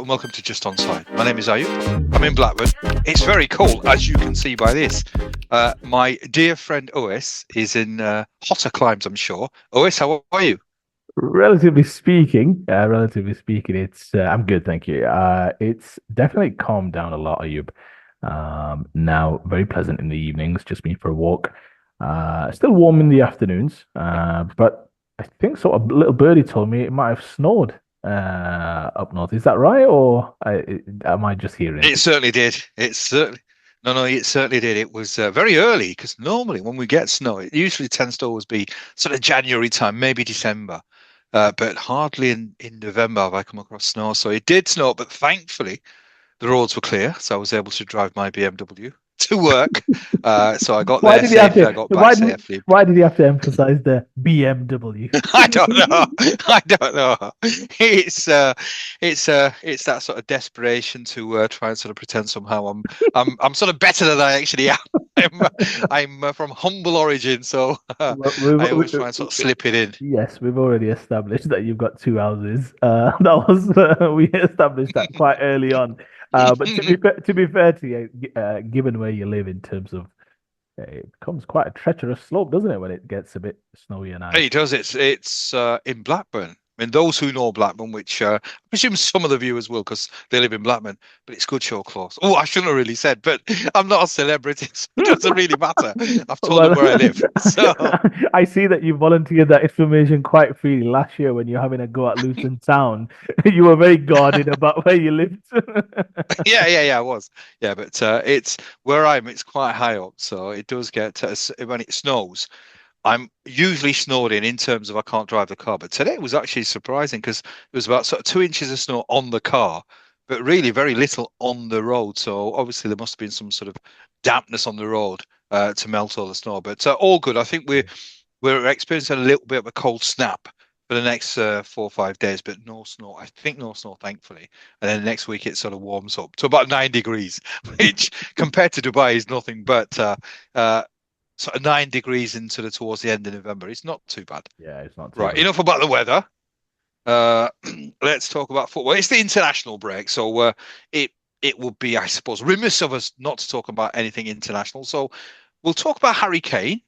and welcome to Just Onside. My name is Ayub. I'm in Blackburn. It's very cold, as you can see by this. My dear friend Ois is in hotter climes, I'm sure. Ois, how are you? Relatively speaking, it's I'm good, thank you. It's definitely calmed down a lot, Ayub. Now very pleasant in the evenings, just been for a walk. Still warm in the afternoons, but I think sort of little birdie told me it might have snowed up north. Is that right, or am I just hearing? It certainly did. It certainly did. It was very early because normally when we get snow, it usually tends to always be sort of January time, maybe December. But hardly in November have I come across snow. So it did snow, but thankfully the roads were clear, so I was able to drive my BMW to work. So I got Why there did he have safely. to? I got back safely. Why did he have to emphasize the BMW? I don't know. I don't know. It's it's that sort of desperation to try and sort of pretend somehow I'm sort of better than I actually am. I'm from humble origin, so Well, I always try and sort of slip it in. yes, we've already established that you've got two houses. That was we established that quite early on. But to be fair to you, given where you live in terms of it becomes quite a treacherous slope, doesn't it, when it gets a bit snowy and icy? It does. It's in Blackburn. I mean, those who know Blackburn, which I presume some of the viewers will, because they live in Blackburn. But it's good show close. Oh, I shouldn't have really said, but I'm not a celebrity, so it doesn't really matter. I've told them Well, where I live. So I see that you volunteered that information quite freely last year when you're having a go at Luton Town. You were very guarded about where you lived. yeah, I was. Yeah, but it's where I'm. It's quite high up, so it does get when it snows. I'm usually snowed in terms of I can't drive the car, but today was actually surprising because there was about sort of 2 inches of snow on the car, but really very little on the road. So obviously there must have been some sort of dampness on the road to melt all the snow. But all good. I think we're experiencing a little bit of a cold snap for the next 4 or 5 days, but no snow. I think no snow, thankfully. And then next week it sort of warms up to about 9 degrees, which compared to Dubai is nothing but sort of 9 degrees into the towards the end of November. It's not too bad. Yeah, it's not too Right, bad. enough about the weather. Uh, let's talk about football. It's the international break, so it it would be, I suppose, remiss of us not to talk about anything international. So we'll talk about Harry Kane.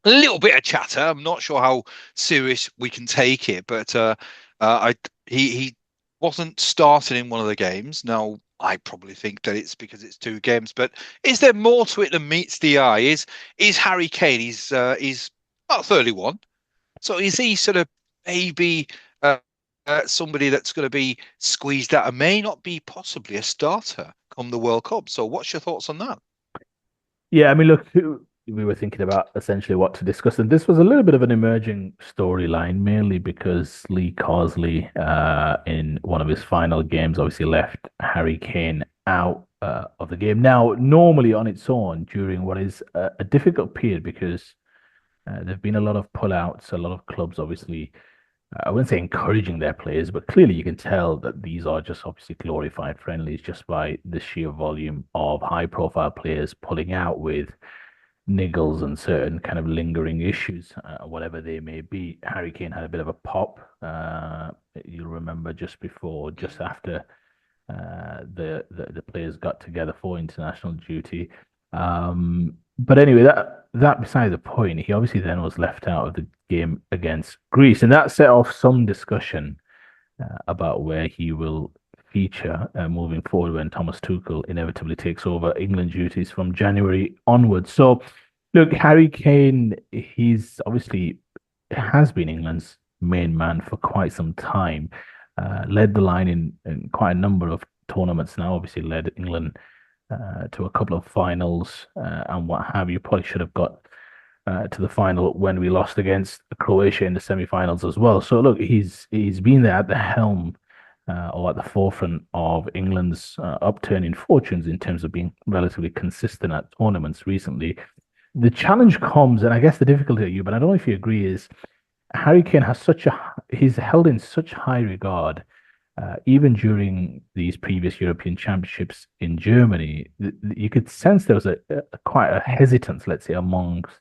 A little bit of chatter. I'm not sure how serious we can take it, but I he wasn't starting in one of the games. Now I probably think that it's because it's two games, but is there more to it than meets the eye? Is Harry Kane? He's about 31, so is he sort of maybe somebody that's going to be squeezed out and may not be possibly a starter come the World Cup? So what's your thoughts on that? Yeah, I mean, look, we were thinking about essentially what to discuss, and this was a little bit of an emerging storyline, mainly because Lee Carsley, in one of his final games, obviously left Harry Kane out of the game. Now, normally on its own, during what is a difficult period, because there've been a lot of pullouts, a lot of clubs, obviously. I wouldn't say encouraging their players, but clearly you can tell that these are just obviously glorified friendlies just by the sheer volume of high profile players pulling out with niggles and certain kind of lingering issues, whatever they may be. Harry Kane had a bit of a pop. You'll remember just after the players got together for international duty. But anyway, that beside the point, he obviously then was left out of the game against Greece, and that set off some discussion about where he will feature moving forward when Thomas Tuchel inevitably takes over England duties from January onwards. So, look, Harry Kane, he's obviously has been England's main man for quite some time. Led the line in quite a number of tournaments now. Obviously, led England to a couple of finals and what have you. Probably should have got to the final when we lost against Croatia in the semi-finals as well. So look, he's been there at the helm or at the forefront of England's upturning fortunes in terms of being relatively consistent at tournaments recently. The challenge comes, and I guess the difficulty at you, but I don't know if you agree, is Harry Kane has he's held in such high regard, even during these previous European Championships in Germany. You could sense there was quite a hesitance, let's say, amongst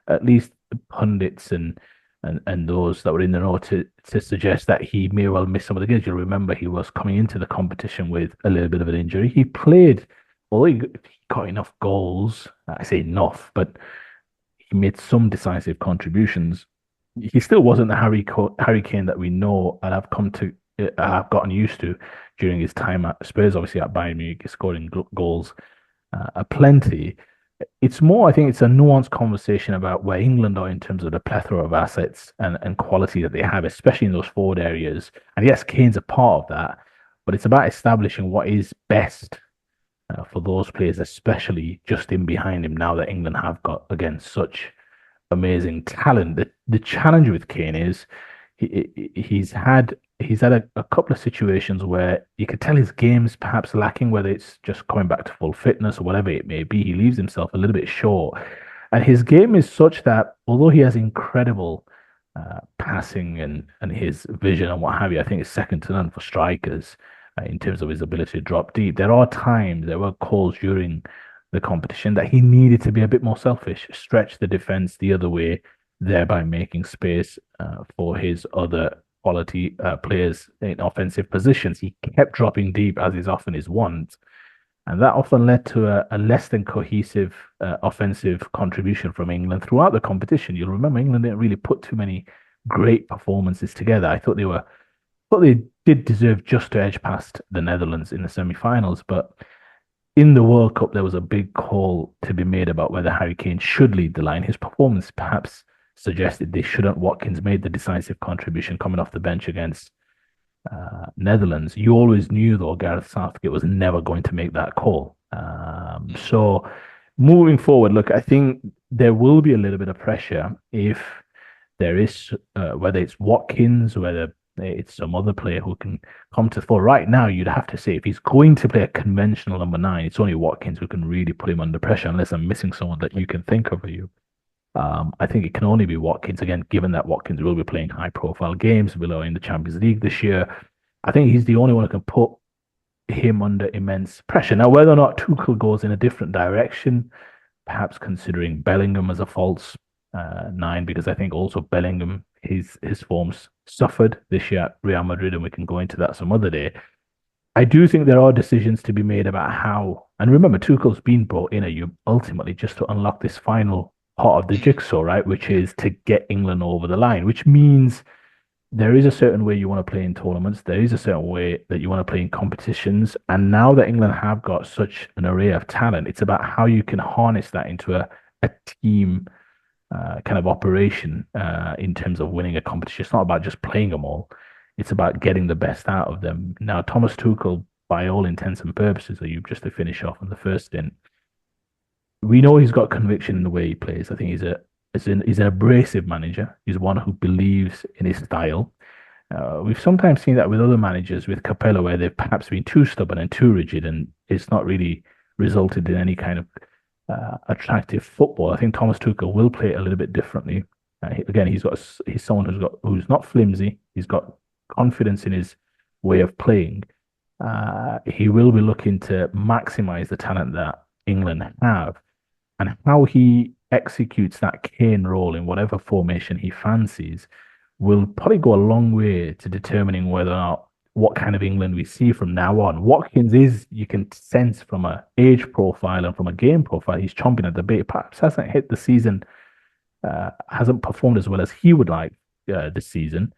at least pundits and and those that were in the know to suggest that he may well miss some of the games. You'll remember he was coming into the competition with a little bit of an injury. He played, although he got enough goals. I say enough, but he made some decisive contributions. He still wasn't the Harry Kane that we know and have gotten used to during his time at Spurs. Obviously, at Bayern Munich, scoring goals plenty. It's more, I think, it's a nuanced conversation about where England are in terms of the plethora of assets and quality that they have, especially in those forward areas. And yes, Kane's a part of that, but it's about establishing what is best for those players, especially just in behind him now that England have got, again, such amazing talent. The challenge with Kane is he's had a couple of situations where you could tell his game's perhaps lacking, whether it's just coming back to full fitness or whatever it may be. He leaves himself a little bit short, and his game is such that although he has incredible passing and his vision and what have you, I think it's second to none for strikers in terms of his ability to drop deep. There were calls during the competition that he needed to be a bit more selfish, stretch the defense the other way, thereby making space for his other quality players in offensive positions. He kept dropping deep as is often his wont, and that often led to a less than cohesive offensive contribution from England throughout the competition. You'll remember England didn't really put too many great performances together. Thought they did deserve just to edge past the Netherlands in the semi-finals, but in the World Cup, there was a big call to be made about whether Harry Kane should lead the line. His performance perhaps suggested they shouldn't. Watkins made the decisive contribution coming off the bench against Netherlands. You always knew, though, Gareth Southgate was never going to make that call. So moving forward, look, I think there will be a little bit of pressure if there is, whether it's Watkins, whether it's some other player who can come to the fore. Right now, you'd have to say if he's going to play a conventional number nine, it's only Watkins who can really put him under pressure, unless I'm missing someone that you can think of for you. I think it can only be Watkins again, given that Watkins will be playing high-profile games, below in the Champions League this year. I think he's the only one who can put him under immense pressure. Now, whether or not Tuchel goes in a different direction, perhaps considering Bellingham as a false nine, because I think also Bellingham, his forms suffered this year at Real Madrid, and we can go into that some other day. I do think there are decisions to be made about how, and remember, Tuchel's been brought in you ultimately just to unlock this final part of the jigsaw, right? Which is to get England over the line, which means there is a certain way you want to play in tournaments. There is a certain way that you want to play in competitions. And now that England have got such an array of talent, it's about how you can harness that into a team kind of operation in terms of winning a competition. It's not about just playing them all. It's about getting the best out of them. Now, Thomas Tuchel, by all intents and purposes, you just to finish off on the first stint, we know he's got conviction in the way he plays. I think he's an abrasive manager. He's one who believes in his style. We've sometimes seen that with other managers, with Capello, where they've perhaps been too stubborn and too rigid, and it's not really resulted in any kind of attractive football. I think Thomas Tuchel will play it a little bit differently. Again, he's someone who's not flimsy. He's got confidence in his way of playing. He will be looking to maximize the talent that England have, and how he executes that Kane role in whatever formation he fancies will probably go a long way to determining whether or not what kind of England we see from now on. Watkins is, you can sense from a age profile and from a game profile, he's chomping at the bit. Perhaps hasn't hit the season, hasn't performed as well as he would like this season.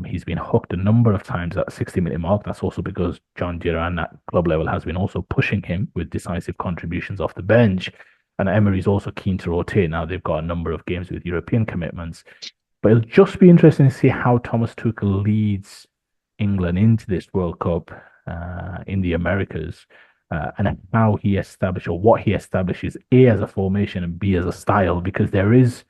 He's been hooked a number of times at the 60-minute mark. That's also because John Duran at club level has been also pushing him with decisive contributions off the bench. And Emery's also keen to rotate. Now they've got a number of games with European commitments. But it'll just be interesting to see how Thomas Tuchel leads England into this World Cup in the Americas, and how he establishes, or what he establishes, A, as a formation and B, as a style, because there is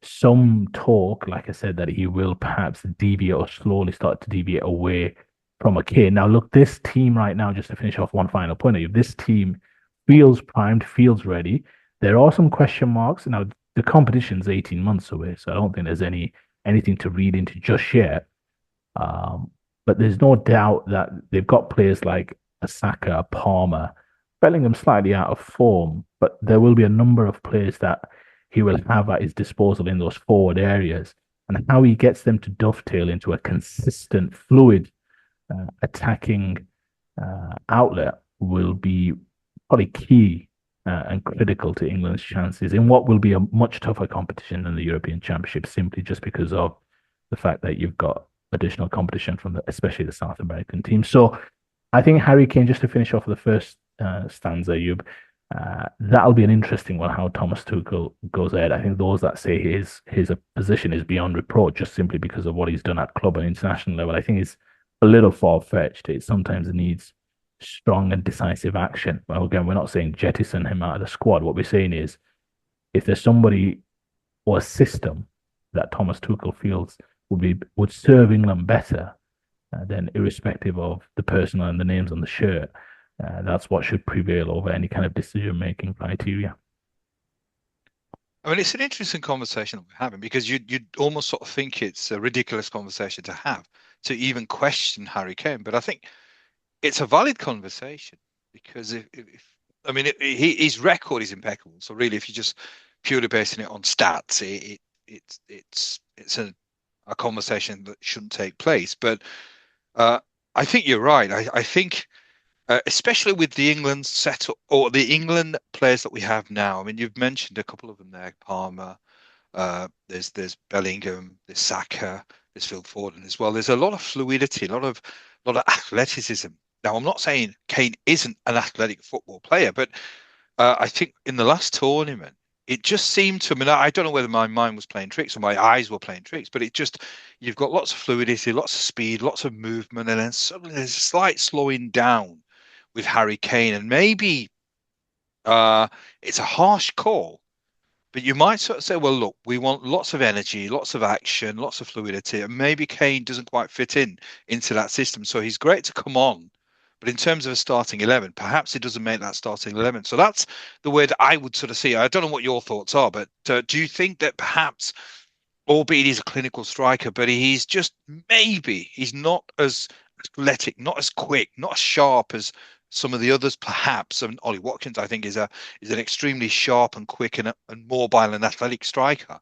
some talk, like I said, that he will perhaps deviate or slowly start to deviate away from a Kane. Now, look, this team right now, just to finish off one final point, if this team feels primed, feels ready, there are some question marks. Now, the competition's 18 months away, so I don't think there's anything to read into just yet. But there's no doubt that they've got players like Saka, Palmer, Bellingham slightly out of form, but there will be a number of players that he will have at his disposal in those forward areas, and how he gets them to dovetail into a consistent, fluid attacking outlet will be probably key and critical to England's chances in what will be a much tougher competition than the European Championship, simply just because of the fact that you've got additional competition from especially the South American team. So I think Harry Kane, just to finish off the first stanza, that'll be an interesting one. How Thomas Tuchel goes ahead. I think those that say his position is beyond reproach just simply because of what he's done at club and international level, I think is a little far fetched. It sometimes needs strong and decisive action. Well, again, we're not saying jettison him out of the squad. What we're saying is if there's somebody or a system that Thomas Tuchel feels would serve England better, then irrespective of the person and the names on the shirt, that's what should prevail over any kind of decision making criteria. I mean, it's an interesting conversation that we're having because you'd almost sort of think it's a ridiculous conversation to have to even question Harry Kane, but I think it's a valid conversation because if I mean his record is impeccable. So really, if you're just purely basing it on stats, it's a conversation that shouldn't take place. But uh, I think you're right. I think especially with the England setup or the England players that we have now. I mean, you've mentioned a couple of them there, Palmer. There's Bellingham, there's Saka, there's Phil Foden as well. There's a lot of fluidity, a lot of athleticism. Now, I'm not saying Kane isn't an athletic football player, but I think in the last tournament, it just seemed to me. I don't know whether my mind was playing tricks or my eyes were playing tricks, but it just you've got lots of fluidity, lots of speed, lots of movement, and then suddenly there's a slight slowing down with Harry Kane, and maybe uh, it's a harsh call, but you might sort of say, well, look, we want lots of energy, lots of action, lots of fluidity, and maybe Kane doesn't quite fit into that system. So he's great to come on, but in terms of a starting 11, perhaps it doesn't make that starting 11. So that's the way that I would sort of see it. I don't know what your thoughts are, but do you think that perhaps, albeit he's a clinical striker, but he's just maybe he's not as athletic, not as quick, not as sharp as some of the others, perhaps. And Ollie Watkins, I think, is an extremely sharp and quick and mobile and athletic striker.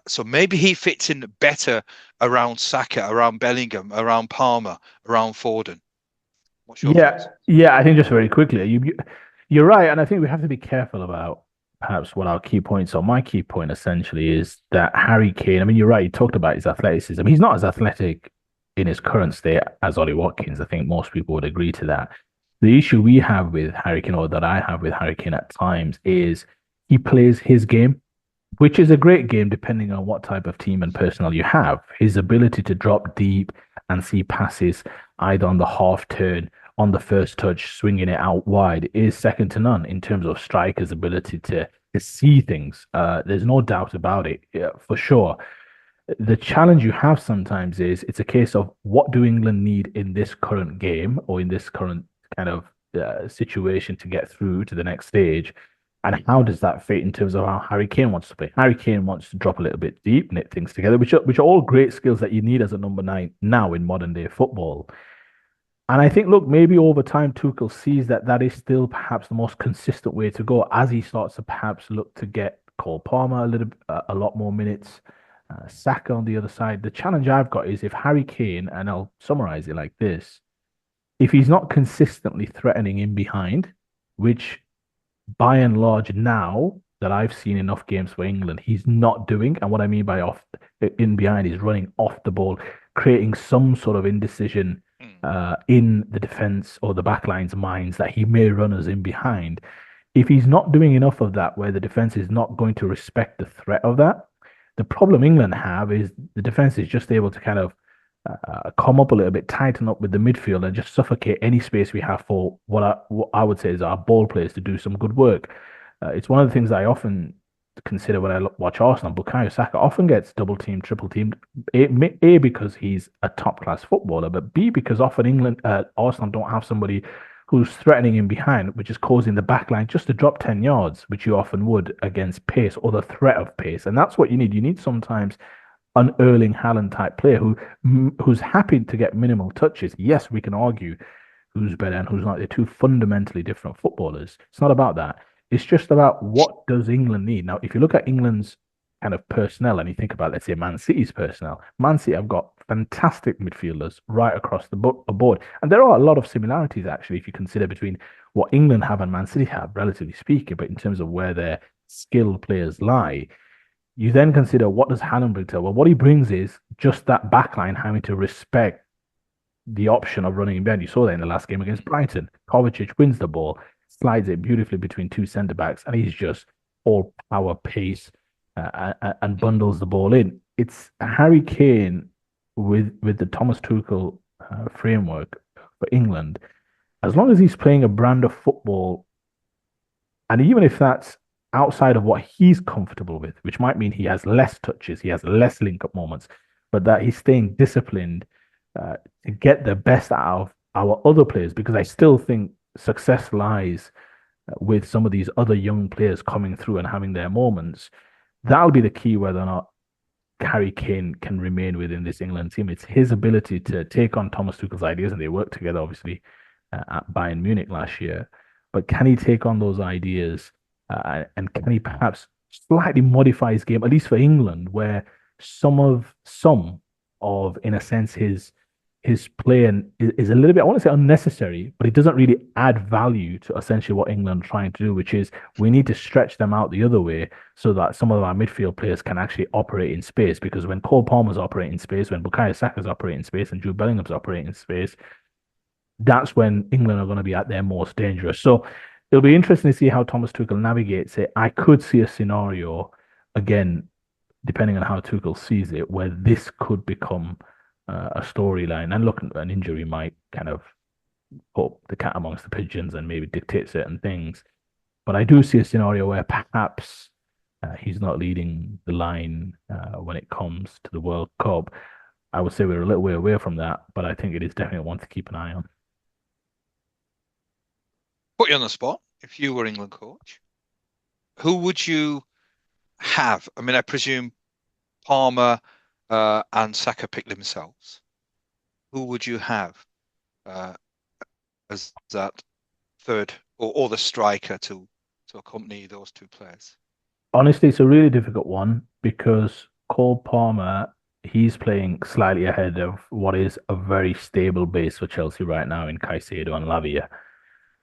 So maybe he fits in better around Saka, around Bellingham, around Palmer, around Foden. What's your Yeah, thoughts? yeah. I think just very quickly, you're right, and I think we have to be careful about perhaps what our key points are. My key point essentially is that Harry Kane. I mean, you're right. You talked about his athleticism. He's not as athletic in his current state as Ollie Watkins. I think most people would agree to that. The issue we have with Harry Kane, or that I have with Harry Kane at times, is he plays his game, which is a great game depending on what type of team and personnel you have. His ability to drop deep and see passes either on the half turn, on the first touch, swinging it out wide is second to none in terms of strikers' ability to see things. There's no doubt about it, yeah, for sure. The challenge you have sometimes is it's a case of what do England need in this current game or in this current kind of situation to get through to the next stage, and how does that fit in terms of how Harry Kane wants to play? Harry Kane wants to drop a little bit deep, knit things together, which are all great skills that you need as a number nine now in modern day football. And I think, look, maybe over time, Tuchel sees that that is still perhaps the most consistent way to go as he starts to perhaps look to get Cole Palmer a lot more minutes, Saka on the other side. The challenge I've got is if Harry Kane, and I'll summarize it like this, if he's not consistently threatening in behind, which by and large now that I've seen enough games for England, he's not doing. And what I mean by off in behind is running off the ball, creating some sort of indecision Hmm. in the defense or the backline's minds that he may run us in behind. If he's not doing enough of that, where the defense is not going to respect the threat of that, the problem England have is the defense is just able to kind of come up a little bit, tighten up with the midfield, and just suffocate any space we have for what I would say is our ball players to do some good work. It's one of the things I often consider when I watch Arsenal. Bukayo Saka often gets double teamed, triple teamed. A because he's a top class footballer, but B because often Arsenal don't have somebody who's threatening him behind, which is causing the back line just to drop 10 yards, which you often would against pace or the threat of pace. And that's what you need. You need sometimes an Erling Haaland type player who's happy to get minimal touches. Yes, we can argue who's better and who's not. They're two fundamentally different footballers. It's not about that. It's just about what does England need. Now, if you look at England's kind of personnel and you think about, let's say, Man City's personnel, Man City have got fantastic midfielders right across the board. And there are a lot of similarities, actually, if you consider between what England have and Man City have, relatively speaking, but in terms of where their skilled players lie. You then consider what does Hannon bring to it? Well, what he brings is just that backline having to respect the option of running in behind. You saw that in the last game against Brighton. Kovacic wins the ball, slides it beautifully between two centre backs, and he's just all power, pace, and bundles the ball in. It's Harry Kane with the Thomas Tuchel framework for England. As long as he's playing a brand of football, and even if that's outside of what he's comfortable with, which might mean he has less touches, he has less link up moments, but that he's staying disciplined to get the best out of our other players, because I still think success lies with some of these other young players coming through and having their moments. That'll be the key whether or not Harry Kane can remain within this England team. It's his ability to take on Thomas Tuchel's ideas, and they worked together, obviously, at Bayern Munich last year. But can he take on those ideas, and can he perhaps slightly modify his game, at least for England, where some of, in a sense, his play is a little bit, I want to say unnecessary, but it doesn't really add value to essentially what England are trying to do, which is we need to stretch them out the other way so that some of our midfield players can actually operate in space. Because when Cole Palmer's operating in space, when Bukayo Saka's operating in space, and Jude Bellingham's operating in space, that's when England are going to be at their most dangerous. So it'll be interesting to see how Thomas Tuchel navigates it. I could see a scenario, again, depending on how Tuchel sees it, where this could become a storyline. And look, an injury might kind of put the cat amongst the pigeons and maybe dictate certain things. But I do see a scenario where perhaps he's not leading the line when it comes to the World Cup. I would say we're a little way away from that, but I think it is definitely one to keep an eye on. Put you on the spot. If you were England coach, who would you have? I mean, I presume Palmer and Saka pick themselves. Who would you have uh, as that third or the striker to accompany those two players? Honestly, it's a really difficult one because Cole Palmer, he's playing slightly ahead of what is a very stable base for Chelsea right now in Caicedo and Lavia.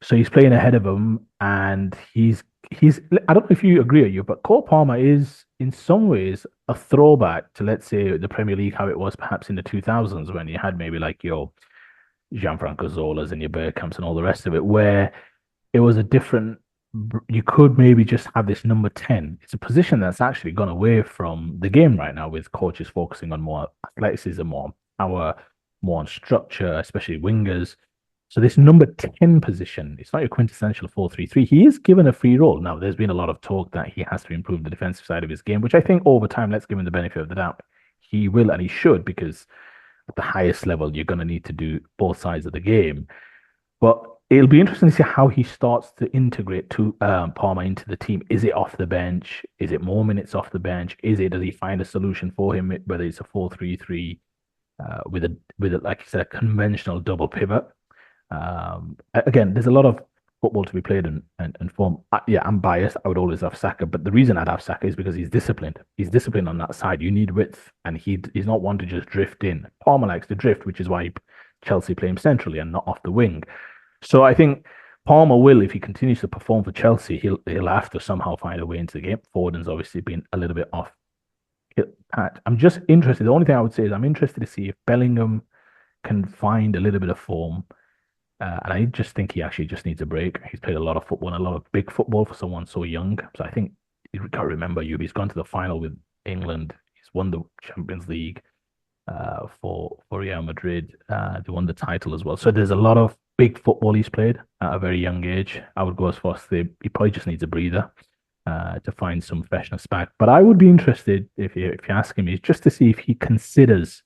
So he's playing ahead of him, and he's. I don't know if you agree or you, but Cole Palmer is in some ways a throwback to, let's say, the Premier League, how it was perhaps in the 2000s when you had maybe like your Gianfranco Zolas and your Bergkamps and all the rest of it, where it was a different. You could maybe just have this number 10. It's a position that's actually gone away from the game right now, with coaches focusing on more athleticism, more power, more on structure, especially wingers. So this number 10 position, it's not your quintessential 4-3-3. He is given a free role. Now, there's been a lot of talk that he has to improve the defensive side of his game, which I think over time, let's give him the benefit of the doubt. He will and he should, because at the highest level, you're going to need to do both sides of the game. But it'll be interesting to see how he starts to integrate to Palmer into the team. Is it off the bench? Is it more minutes off the bench? Does he find a solution for him, whether it's a 4-3-3 with a, like you said, a conventional double pivot? Again, there's a lot of football to be played and form. Yeah, I'm biased. I would always have Saka, but the reason I'd have Saka is because he's disciplined. He's disciplined on that side. You need width, and he's not one to just drift in. Palmer likes to drift, which is why Chelsea play him centrally and not off the wing. So I think Palmer will, if he continues to perform for Chelsea, he'll have to somehow find a way into the game. Foden's obviously been a little bit off pat. I'm just interested. The only thing I would say is I'm interested to see if Bellingham can find a little bit of form. And I just think he actually just needs a break. He's played a lot of football and a lot of big football for someone so young. So I think you've got to remember, he's gone to the final with England. He's won the Champions League for Real Madrid. They won the title as well. So there's a lot of big football he's played at a very young age. I would go as far as to say he probably just needs a breather to find some freshness back. But I would be interested, if you ask him, is just to see if he considers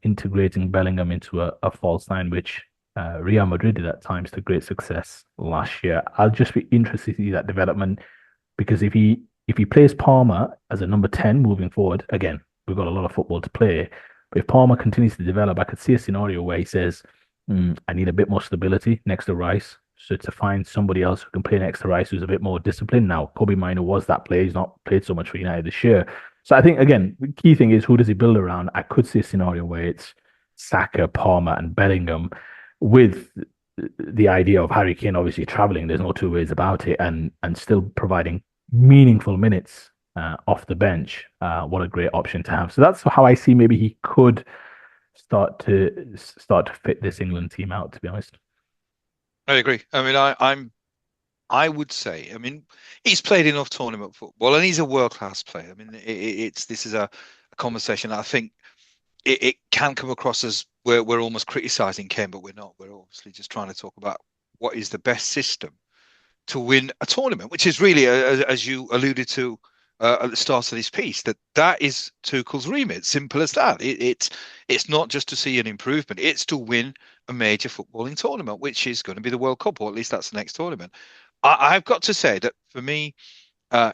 integrating Bellingham into a false nine, which Real Madrid did at times to great success last year. I'll just be interested to see that development, because if he plays Palmer as a number 10 moving forward, again, we've got a lot of football to play. But if Palmer continues to develop, I could see a scenario where he says, I need a bit more stability next to Rice. So to find somebody else who can play next to Rice who's a bit more disciplined now, Kobe Mino was that player. He's not played so much for United this year. So I think again, the key thing is who does he build around? I could see a scenario where it's Saka, Palmer, and Bellingham, with the idea of Harry Kane obviously traveling. There's no two ways about it, and still providing meaningful minutes off the bench. What a great option to have. So that's how I see maybe he could start to fit this England team out. To be honest. I agree. I mean, I would say, I mean, he's played enough tournament football and he's a world-class player. I mean, this is a conversation that I think it can come across as we're almost criticizing Kane, but we're not. We're obviously just trying to talk about what is the best system to win a tournament, which is really, as you alluded to at the start of this piece, that is Tuchel's remit. Simple as that. It's not just to see an improvement; it's to win a major footballing tournament, which is going to be the World Cup, or at least that's the next tournament. I've got to say that for me,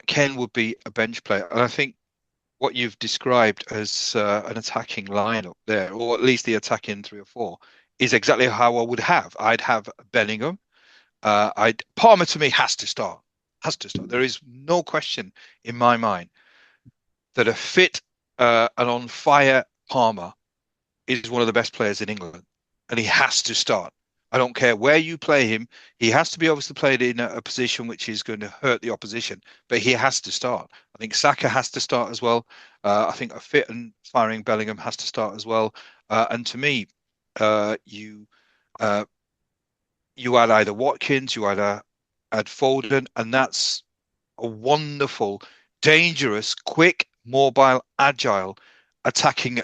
Ken would be a bench player, and I think what you've described as an attacking lineup there, or at least the attacking three or four, is exactly how I would have. I'd have Bellingham. I'd Palmer to me has to start. Has to start. There is no question in my mind that a fit and on fire Palmer is one of the best players in England, and he has to start. I don't care where you play him. He has to be obviously played in a position which is going to hurt the opposition, but he has to start. I think Saka has to start as well. I think a fit and firing Bellingham has to start as well. And to me, you uh, you add either Watkins, you add Foden, and that's a wonderful, dangerous, quick, mobile, agile, attacking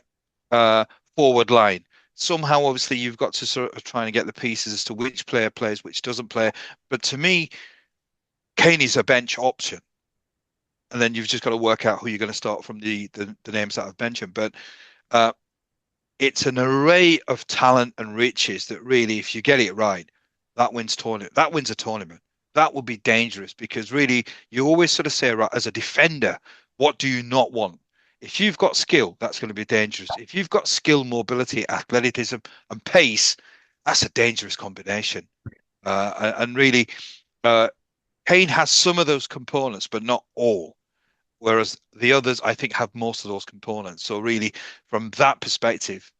uh, forward line. Somehow, obviously, you've got to sort of try and get the pieces as to which player plays, which doesn't play. But to me, Kane is a bench option, and then you've just got to work out who you're going to start from the names that I've mentioned. But uh, it's an array of talent and riches that really, if you get it right, that wins tournament. That wins a tournament. That would be dangerous because really, you always sort of say, right, as a defender, what do you not want? If you've got skill, that's going to be dangerous. If you've got skill, mobility, athleticism, and pace, that's a dangerous combination. And really, uh, Kane has some of those components, but not all. Whereas the others, I think, have most of those components. So really, from that perspective,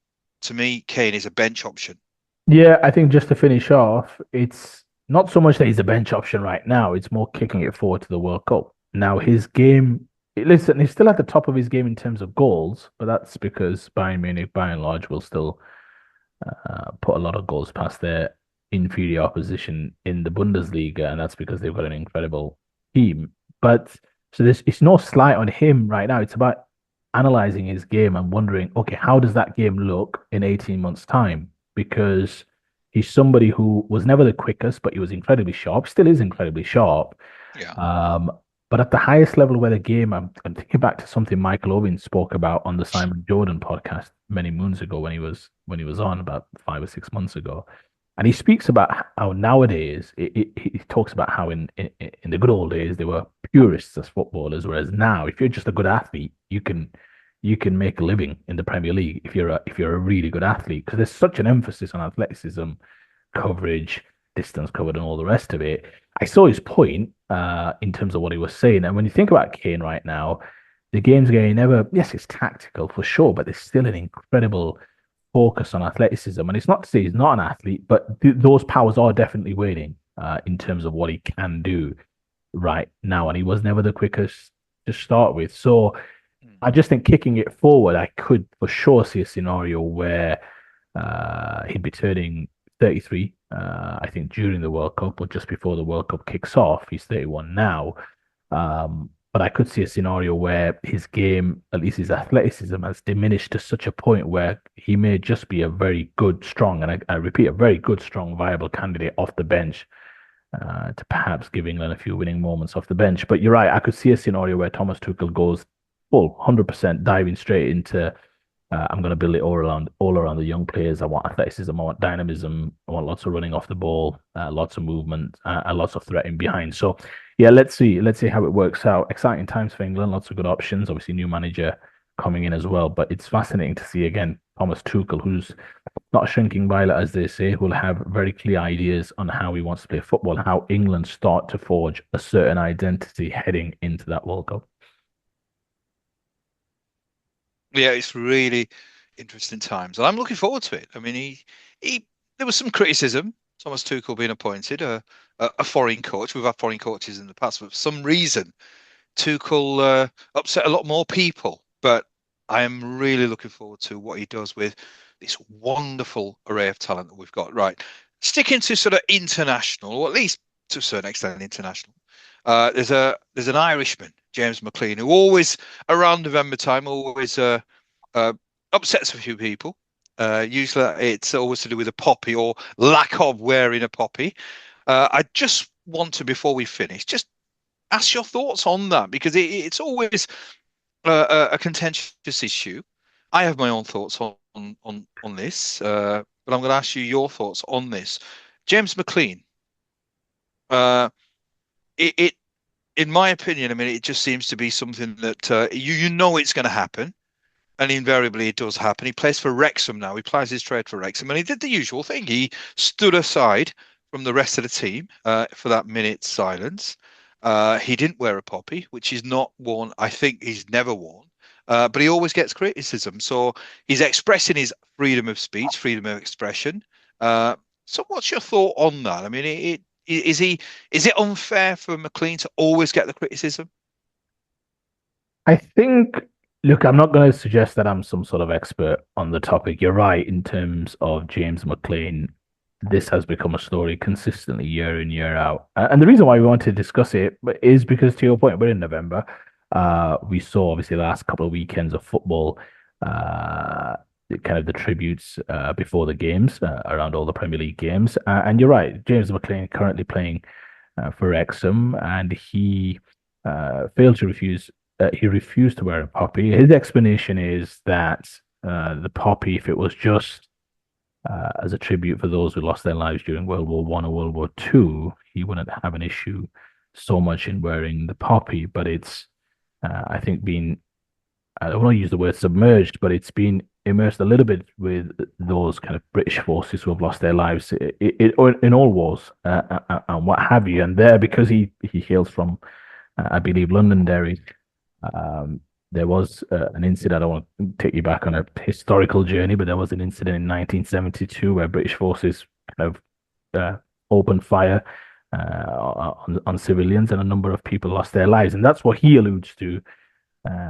to me, Kane is a bench option. Yeah, I think just to finish off, it's not so much that he's a bench option right now, it's more kicking it forward to the World Cup. Now, his game, listen, he's still at the top of his game in terms of goals, but that's because Bayern Munich, by and large, will still put a lot of goals past their inferior opposition in the Bundesliga, and that's because they've got an incredible team. But so this it's no slight on him right now. It's about analyzing his game and wondering, okay, how does that game look in 18 months' time? Because he's somebody who was never the quickest, but he was incredibly sharp, still is incredibly sharp. Yeah. Um, but at the highest level where the game, I'm thinking back to something Michael Owen spoke about on the Simon Jordan podcast many moons ago when he was on about 5 or 6 months ago, and he speaks about how nowadays he talks about how in the good old days they were purists as footballers, whereas now if you're just a good athlete, you can make a living in the Premier League if you're a really good athlete because there's such an emphasis on athleticism, coverage, distance covered, and all the rest of it. I saw his point in terms of what he was saying, and when you think about Kane right now, the game's getting never. Yes, it's tactical for sure, but there's still an incredible focus on athleticism. And it's not to say he's not an athlete, but those powers are definitely waning in terms of what he can do right now. And he was never the quickest to start with. So Mm. I just think kicking it forward, I could for sure see a scenario where he'd be turning 33, I think, during the World Cup or just before the World Cup kicks off. He's 31 now. But I could see a scenario where his game, at least his athleticism, has diminished to such a point where he may just be a very good, strong, and I repeat, a very good, strong, viable candidate off the bench to perhaps give England a few winning moments off the bench. But you're right, I could see a scenario where Thomas Tuchel goes full 100% diving straight into I'm going to build it all around the young players. I want athleticism, I want dynamism, I want lots of running off the ball, lots of movement, and lots of threat in behind. So, yeah, let's see how it works out. Exciting times for England, lots of good options. Obviously, new manager coming in as well. But it's fascinating to see again Thomas Tuchel, who's not a shrinking violet, as they say, who'll have very clear ideas on how he wants to play football, how England start to forge a certain identity heading into that World Cup. Yeah, it's really interesting times, and I'm looking forward to it. I mean, he there was some criticism. Thomas Tuchel being appointed a foreign coach. We've had foreign coaches in the past, but for some reason, Tuchel upset a lot more people. But I am really looking forward to what he does with this wonderful array of talent that we've got. Right, sticking to sort of international, or at least to a certain extent international. There's an Irishman, James McLean, who always around November time always uh, upsets a few people. Usually it's always to do with a poppy or lack of wearing a poppy. I just want to, before we finish, just ask your thoughts on that because it's always a contentious issue. I have my own thoughts on this, but I'm going to ask you your thoughts on this. James McLean, uh, it in my opinion, I mean, it just seems to be something that you know it's going to happen. And invariably, it does happen. He plays for Wrexham now. He plies his trade for Wrexham, and he did the usual thing. He stood aside from the rest of the team for that minute silence. He didn't wear a poppy, which is not one I think he's never worn. But he always gets criticism. So he's expressing his freedom of speech, freedom of expression. Uh, so what's your thought on that? I mean, is it unfair for McLean to always get the criticism? I think, look, I'm not going to suggest that I'm some sort of expert on the topic. You're right in terms of James McLean. This has become a story consistently year in, year out. And the reason why we want to discuss it is because, to your point, we're in November. We saw, obviously, the last couple of weekends of football, uh, kind of the tributes before the games around all the Premier League games. And you're right, James McLean currently playing for Wrexham, and failed to refuse. He refused to wear a poppy. His explanation is that the poppy, if it was just as a tribute for those who lost their lives during World War One or World War Two, he wouldn't have an issue so much in wearing the poppy. But it's, I think, been I don't want to use the word submerged, but it's been immersed a little bit with those kind of British forces who have lost their lives in all wars and what have you. And there, because he hails from, I believe, Londonderry, um, there was an incident. I don't want to take you back on a historical journey, but there was an incident in 1972 where British forces kind of opened fire on civilians, and a number of people lost their lives. And that's what he alludes to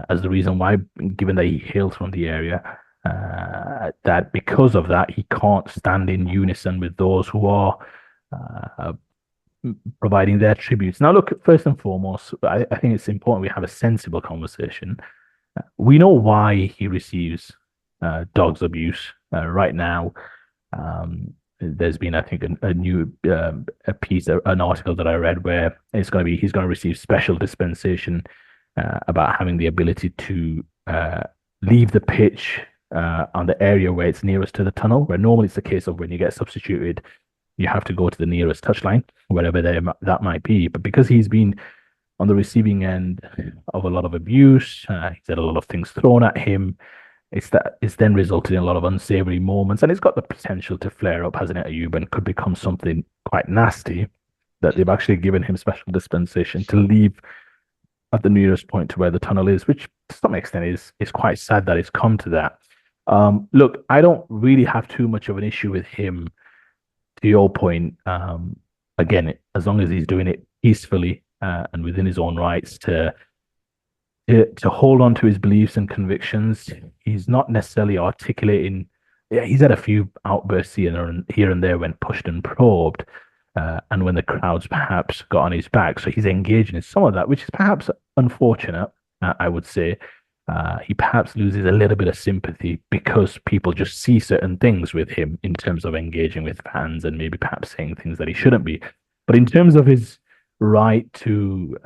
as the reason why, given that he hails from the area, that because of that, he can't stand in unison with those who are uh, providing their tributes. Now, look, first and foremost, I think it's important we have a sensible conversation. We know why he receives dogs abuse right now. There's been, I think, a new a piece, an article that I read where he's going to receive special dispensation about having the ability to leave the pitch on the area where it's nearest to the tunnel, where normally it's the case of when you get substituted, you have to go to the nearest touchline, wherever that might be. But because he's been on the receiving end of a lot of abuse, he's had a lot of things thrown at him. It's then resulted in a lot of unsavory moments, and it's got the potential to flare up, hasn't it, Ayub, and could become something quite nasty. That they've actually given him special dispensation to leave at the nearest point to where the tunnel is, which to some extent is quite sad that it's come to that. Look, I don't really have too much of an issue with him. To your point, again, as long as he's doing it peacefully and within his own rights to hold on to his beliefs and convictions, he's not necessarily articulating. Yeah, he's had a few outbursts here and there when pushed and probed, and when the crowds perhaps got on his back. So he's engaging in some of that, which is perhaps unfortunate, I would say. He perhaps loses a little bit of sympathy because people just see certain things with him in terms of engaging with fans and maybe perhaps saying things that he shouldn't be. But in terms of his right to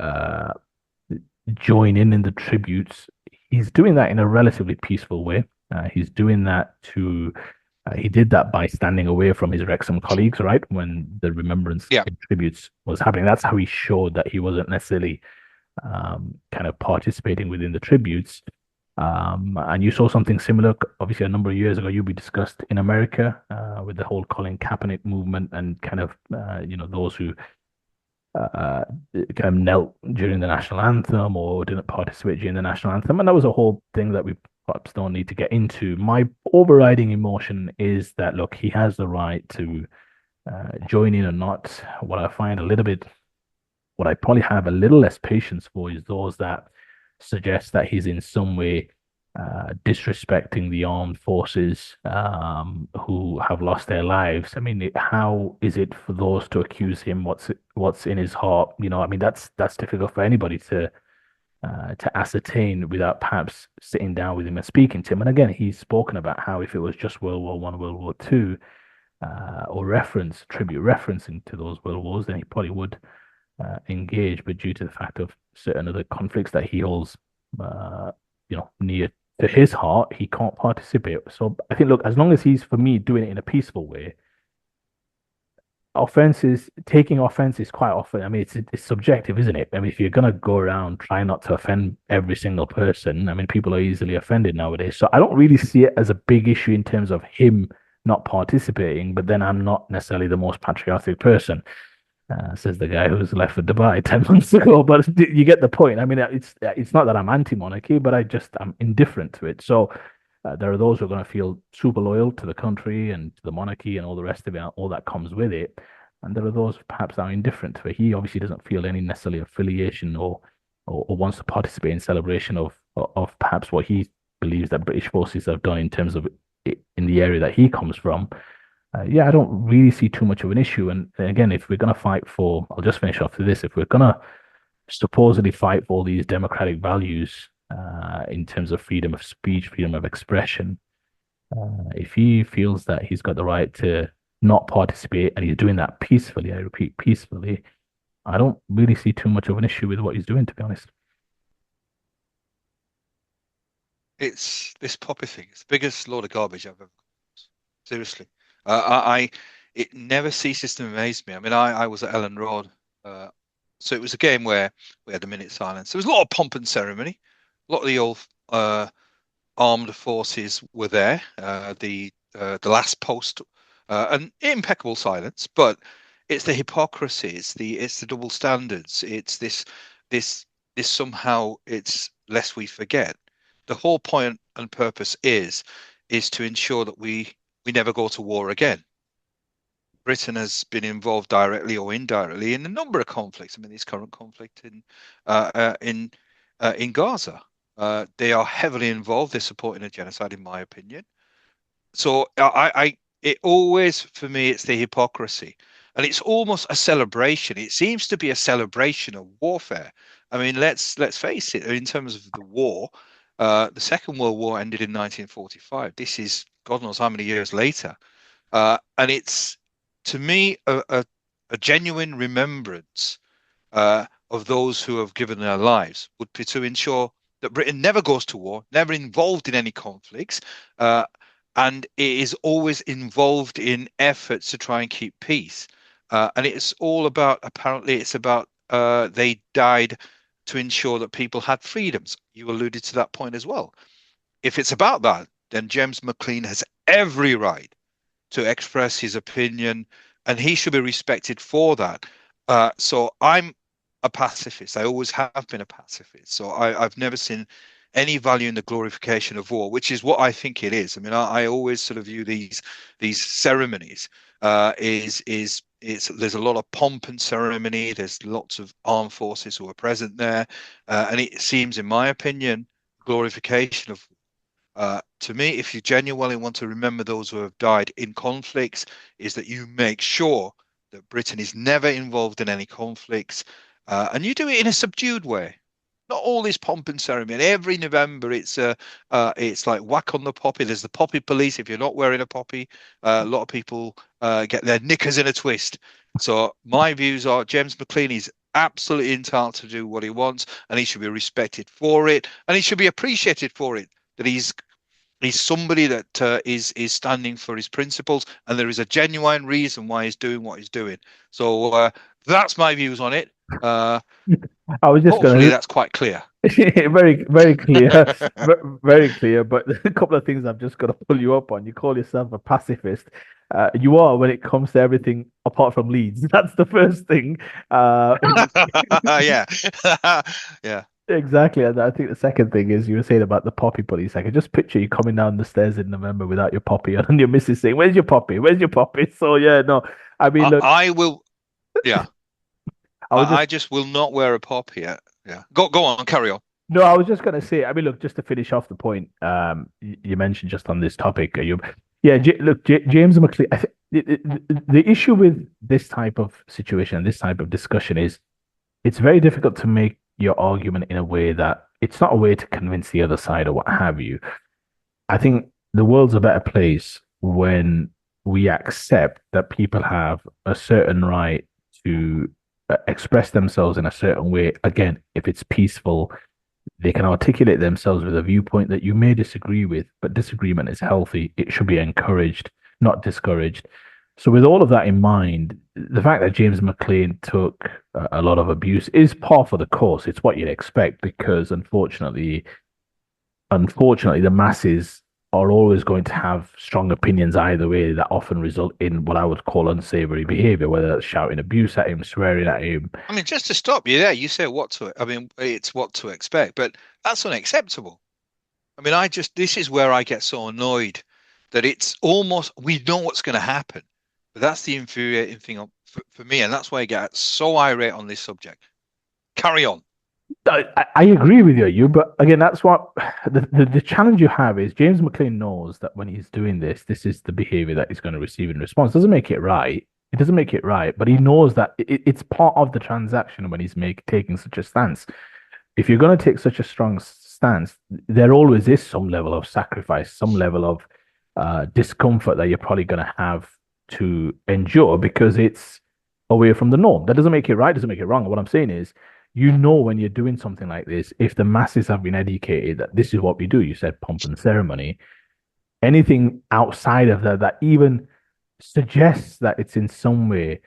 join in the tributes, he's doing that in a relatively peaceful way. He's doing that to he did that by standing away from his Wrexham colleagues, right? When the remembrance Yeah. tributes was happening. That's how he showed that he wasn't necessarily kind of participating within the tributes. And you saw something similar, obviously, a number of years ago. You be discussed in America with the whole Colin Kaepernick movement and kind of those who uh, kind of knelt during the national anthem or didn't participate during the national anthem, and that was a whole thing that we perhaps don't need to get into. My overriding emotion is that look, he has the right to join in or not. What I find a little bit what I probably have a little less patience for is those that suggest that he's in some way disrespecting the armed forces who have lost their lives. I mean, how is it for those to accuse him? What's in his heart? I mean, that's difficult for anybody to ascertain without perhaps sitting down with him and speaking to him. And again, he's spoken about how if it was just World War One, World War Two, or tribute referencing to those world wars, then he probably would engage, but due to the fact of certain other conflicts that he holds, near to his heart, he can't participate. So I think, look, as long as he's for me doing it in a peaceful way, taking offense is quite often. I mean, it's subjective, isn't it? I mean, if you're gonna go around trying not to offend every single person, I mean, people are easily offended nowadays. So I don't really see it as a big issue in terms of him not participating. But then I'm not necessarily the most patriotic person. Says the guy who was left for Dubai 10 months ago. But you get the point. I mean, it's not that I'm anti-monarchy, but I'm indifferent to it. So there are those who are going to feel super loyal to the country and to the monarchy and all the rest of it, all that comes with it. And there are those perhaps that are indifferent to it. He obviously doesn't feel any necessarily affiliation or wants to participate in celebration of perhaps what he believes that British forces have done in terms of in the area that he comes from. Yeah, I don't really see too much of an issue. And again, if we're going to fight for, I'll just finish off with this. If we're going to supposedly fight for all these democratic values in terms of freedom of speech, freedom of expression, if he feels that he's got the right to not participate and he's doing that peacefully, I repeat, peacefully, I don't really see too much of an issue with what he's doing, to be honest. It's this poppy thing. It's the biggest load of garbage I've ever. Seriously, I it never ceases to amaze me. I mean, I was at Ellen Road, uh, so it was a game where we had a minute silence. There was a lot of pomp and ceremony. A lot of the old armed forces were there. The last post, and impeccable silence. But it's the hypocrisy. It's the double standards. It's this this somehow it's lest we forget. The whole point and purpose is to ensure that we never go to war again. Britain has been involved directly or indirectly in a number of conflicts. I mean, this current conflict in Gaza, they are heavily involved. They're supporting a genocide, in my opinion. So it always for me, it's the hypocrisy, and it's almost a celebration. It seems to be a celebration of warfare. I mean, let's face it. In terms of the war, the Second World War ended in 1945. This is God knows how many years later. And it's to me a genuine remembrance of those who have given their lives would be to ensure that Britain never goes to war, never involved in any conflicts, uh, and it is always involved in efforts to try and keep peace. And it's all about, apparently, it's about they died to ensure that people had freedoms. You alluded to that point as well. If it's about that, then James McLean has every right to express his opinion, and he should be respected for that. So I'm a pacifist. I always have been a pacifist. So I've never seen any value in the glorification of war, which is what I think it is. I mean, I always sort of view these ceremonies is it's there's a lot of pomp and ceremony. There's lots of armed forces who are present there, and it seems, in my opinion, glorification of to me, if you genuinely want to remember those who have died in conflicts, is that you make sure that Britain is never involved in any conflicts, and you do it in a subdued way. Not all this pomp and ceremony. Every November, it's like whack on the poppy. There's the poppy police. If you're not wearing a poppy, a lot of people get their knickers in a twist. So my views are James McLean is absolutely entitled to do what he wants, and he should be respected for it, and he should be appreciated for it. That he's somebody that is standing for his principles, and there is a genuine reason why he's doing what he's doing. So that's my views on it. Uh, I was just Hopefully, gonna that's quite clear. Very, very clear, very clear. But a couple of things I've just got to pull you up on. You call yourself a pacifist. You are when it comes to everything apart from Leeds. That's the first thing. Uh, Yeah. Yeah. exactly. And I think the second thing is you were saying about the poppy police. I can just picture you coming down the stairs in November without your poppy, and your missus saying, "Where's your poppy? Where's your poppy?" So yeah, no. I mean, look, I will, yeah. I was I just just will not wear a pop here. Yeah. Go on, carry on. No, I was just going to say, I mean, look, just to finish off the point you mentioned just on this topic, yeah, look, James McLean, the issue with this type of situation, this type of discussion is it's very difficult to make your argument in a way that it's not a way to convince the other side or what have you. I think the world's a better place when we accept that people have a certain right to express themselves in a certain way. Again, if it's peaceful, they can articulate themselves with a viewpoint that you may disagree with, but disagreement is healthy. It should be encouraged, not discouraged. So, with all of that in mind, the fact that James McLean took a lot of abuse is par for the course. It's what you'd expect because, unfortunately, the masses are always going to have strong opinions either way that often result in what I would call unsavory behavior, whether that's shouting abuse at him, swearing at him. I mean, just to stop you there, you say I mean, it's what to expect, but that's unacceptable. I mean, this is where I get so annoyed that it's almost, we know what's going to happen, but that's the infuriating thing for me. And that's why I get so irate on this subject. Carry on. I agree with you, but again, that's what the challenge you have is James McLean knows that when he's doing this, this is the behavior that he's going to receive in response. Doesn't make it right. It doesn't make it right, but he knows that it's part of the transaction when he's taking such a stance. If you're going to take such a strong stance, there always is some level of sacrifice, some level of discomfort that you're probably going to have to endure because it's away from the norm. That doesn't make it right, doesn't make it wrong. What I'm saying is, you know, when you're doing something like this, if the masses have been educated that this is what we do, you said pomp and ceremony, anything outside of that that even suggests that it's in some way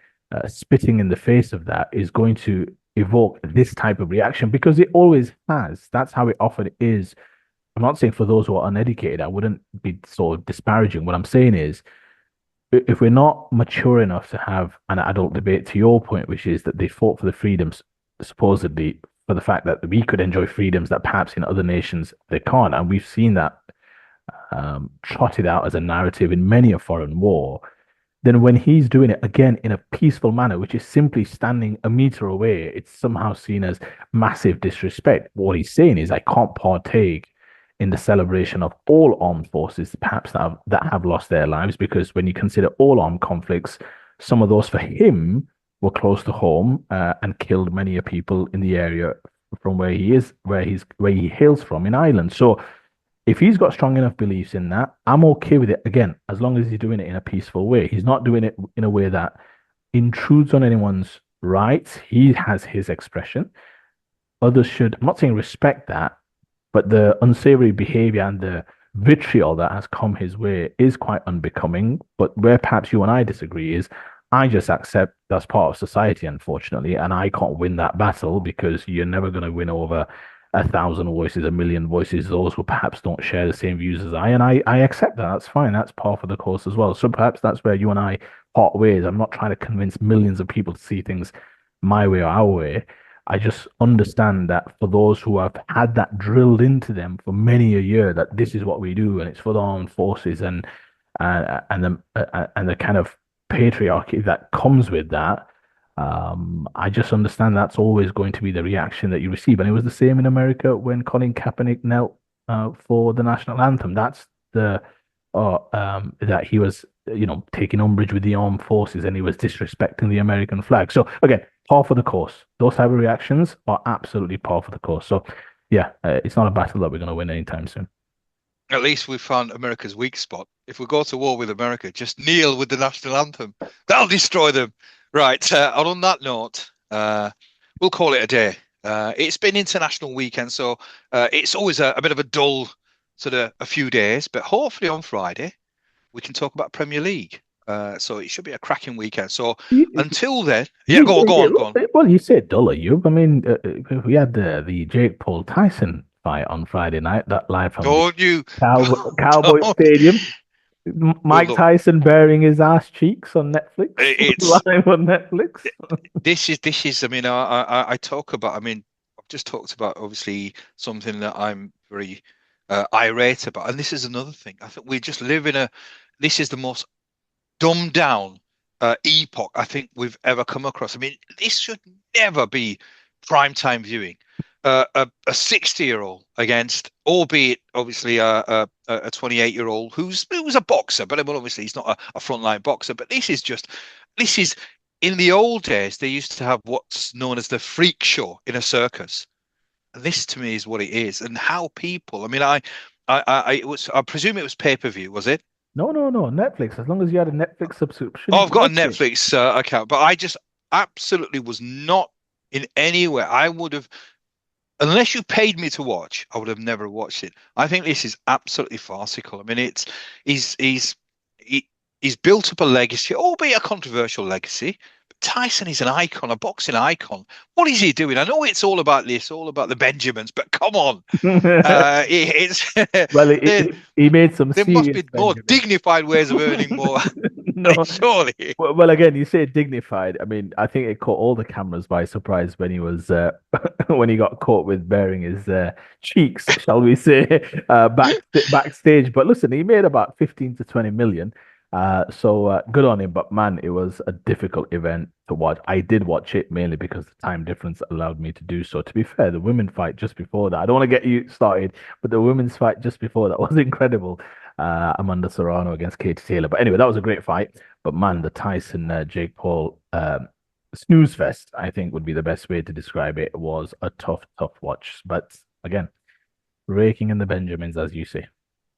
spitting in the face of that is going to evoke this type of reaction because it always has. That's how it often is. I'm not saying for those who are uneducated, I wouldn't be sort of disparaging. What I'm saying is, if we're not mature enough to have an adult debate, to your point, which is that they fought for the freedoms, supposedly for the fact that we could enjoy freedoms that perhaps in other nations they can't, and we've seen that trotted out as a narrative in many a foreign war, then when he's doing it again in a peaceful manner, which is simply standing a meter away, it's somehow seen as massive disrespect. What he's saying is, I can't partake in the celebration of all armed forces, perhaps that have lost their lives, because when you consider all armed conflicts, some of those for him were close to home and killed many people in the area from where he is, where he hails from in Ireland. So if he's got strong enough beliefs in that, I'm okay with it. Again, as long as he's doing it in a peaceful way. He's not doing it in a way that intrudes on anyone's rights. He has his expression. Others should, I'm not saying respect that, but the unsavory behavior and the vitriol that has come his way is quite unbecoming. But where perhaps you and I disagree is I just accept that's part of society, unfortunately, and I can't win that battle because you're never going to win over 1,000 voices, 1,000,000 voices, those who perhaps don't share the same views as I. And I accept that. That's fine. That's par for the course as well. So perhaps that's where you and I part ways. I'm not trying to convince millions of people to see things my way or our way. I just understand that for those who have had that drilled into them for many a year that this is what we do and it's for the armed forces and the kind of patriarchy that comes with that, I just understand that's always going to be the reaction that you receive. And it was the same in America when Colin Kaepernick knelt for the national anthem. That's the that he was, taking umbrage with the armed forces and he was disrespecting the American flag. So again, par for the course. Those type of reactions are absolutely par for the course. So yeah, it's not a battle that we're going to win anytime soon. At least we've found America's weak spot. If we go to war with America, just kneel with the national anthem. That'll destroy them. Right. And on that note, we'll call it a day. It's been international weekend, so it's always a bit of a dull sort of a few days, but hopefully on Friday we can talk about Premier League. So it should be a cracking weekend. So You, until then, yeah, you go on, say, go on, go on. well, you said dull, you. I mean, we had the Jake Paul Tyson fight on Friday night, that live from the Don't you? Cowboy Don't. Stadium. Well, Mike look, Tyson bearing his ass cheeks on Netflix, it's live on Netflix. this is. I mean, I talk about. I mean, I've just talked about obviously something that I'm very irate about, and this is another thing. I think we just live in a. This is the most dumbed down epoch I think we've ever come across. I mean, this should never be prime time viewing. A 60-year-old against, albeit obviously a 28-year-old who's a boxer, but well, obviously he's not a frontline boxer. But this is in the old days they used to have what's known as the freak show in a circus. And this to me is what it is, and how people. I mean, I presume it was pay-per-view, was it? No, no, no. Netflix. As long as you had a Netflix subscription, Oh, you I've could got a watch it. Netflix account, but I just absolutely was not in anywhere. I would have, unless you paid me to watch, I would have never watched it. I think this is absolutely farcical. I mean, he's he's he, he's built up a legacy, albeit a controversial legacy. But Tyson is an icon, a boxing icon. What is he doing? I know it's all about this, all about the Benjamins, but come on, it's Well, there. he made some There must serious be more Benjamin. dignified ways of earning more money, No, surely. well, again, you say dignified. I mean, I think it caught all the cameras by surprise when he was when he got caught with bearing his cheeks, shall we say, backstage. But listen, he made about 15 to 20 million. So good on him. But man, it was a difficult event to watch. I did watch it mainly because the time difference allowed me to do so. To be fair, the women fight just before that, I don't want to get you started, but the women's fight just before that was incredible. Amanda Serrano against Katie Taylor. But anyway, that was a great fight. But man, the Tyson Jake Paul snooze fest, I think would be the best way to describe it, was a tough, tough watch. But again, raking in the Benjamins, as you say.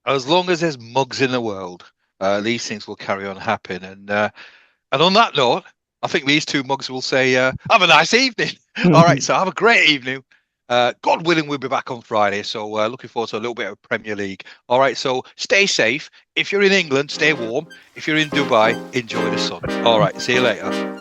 As long as there's mugs in the world, these things will carry on happening. And on that note, I think these two mugs will say, "Have a nice evening." All right, so have a great evening. God willing, we'll be back on Friday. So looking forward to a little bit of Premier League. All right, so stay safe. If you're in England, stay warm. If you're in Dubai, enjoy the sun. All right, see you later.